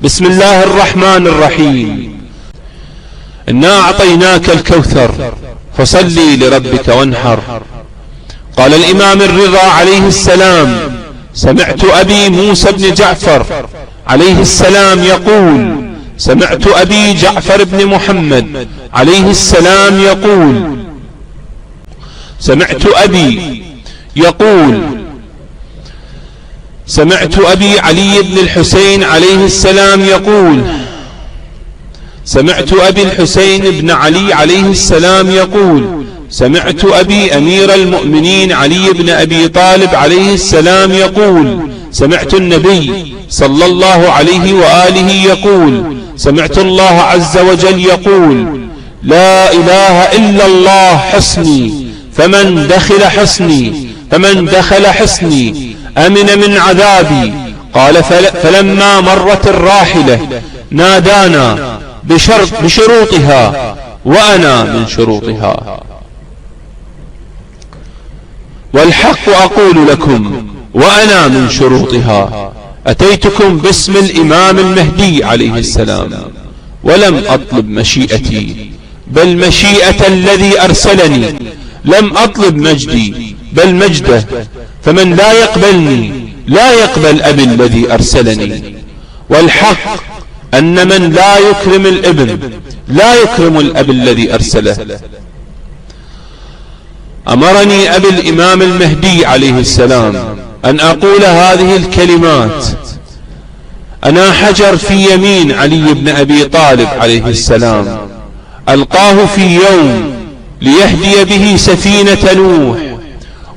بسم الله الرحمن الرحيم. إنا أعطيناك الكوثر فصلي لربك وانحر. قال الإمام الرضا عليه السلام: سمعت أبي موسى بن جعفر عليه السلام يقول: سمعت أبي جعفر بن محمد عليه السلام يقول: سمعت أبي يقول: سمعت أبي علي بن الحسين عليه السلام يقول: سمعت أبي الحسين بن علي عليه السلام يقول: سمعت أبي أمير المؤمنين علي بن أبي طالب عليه السلام يقول: سمعت النبي صلى الله عليه وآله يقول: سمعت الله عز وجل يقول: لا إله إلا الله حصني، فمن دخل حصني أمن من عذابي. قال: فلما مرت الراحلة نادانا بشروطها وأنا من شروطها. والحق أقول لكم وأنا من شروطها: أتيتكم باسم الإمام المهدي عليه السلام، ولم أطلب مشيئتي بل مشيئة الذي أرسلني، لم أطلب مجدي بل مجده، فمن لا يقبلني لا يقبل أبي الذي أرسلني. والحق أن من لا يكرم الابن لا يكرم الأب الذي أرسله. أمرني أبي الإمام المهدي عليه السلام أن أقول هذه الكلمات: أنا حجر في يمين علي بن أبي طالب عليه السلام، ألقاه في يوم ليهدي به سفينة نوح،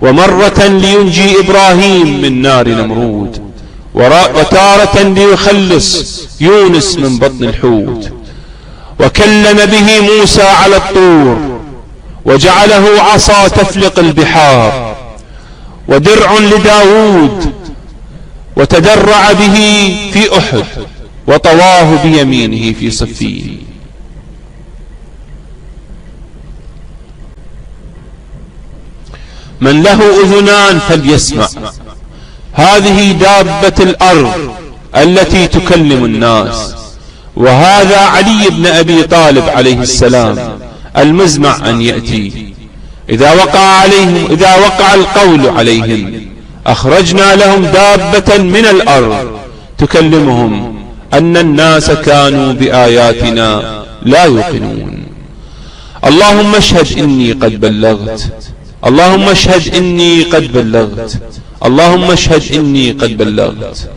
ومرة لينجي إبراهيم من نار نمرود، وتارة ليخلص يونس من بطن الحوت، وكلم به موسى على الطور، وجعله عصا تفلق البحار، ودرع لداود، وتدرع به في أحد، وطواه بيمينه في صفين. من له أذنان فليسمع. هذه دابة الأرض التي تكلم الناس، وهذا علي بن أبي طالب عليه السلام المزمع أن يأتي. إذا وقع القول عليهم أخرجنا لهم دابة من الأرض تكلمهم أن الناس كانوا بآياتنا لا يوقنون. اللهم اشهد إني قد بلغت، اللهم اشهد إني قد بلغت، اللهم اشهد إني قد بلغت.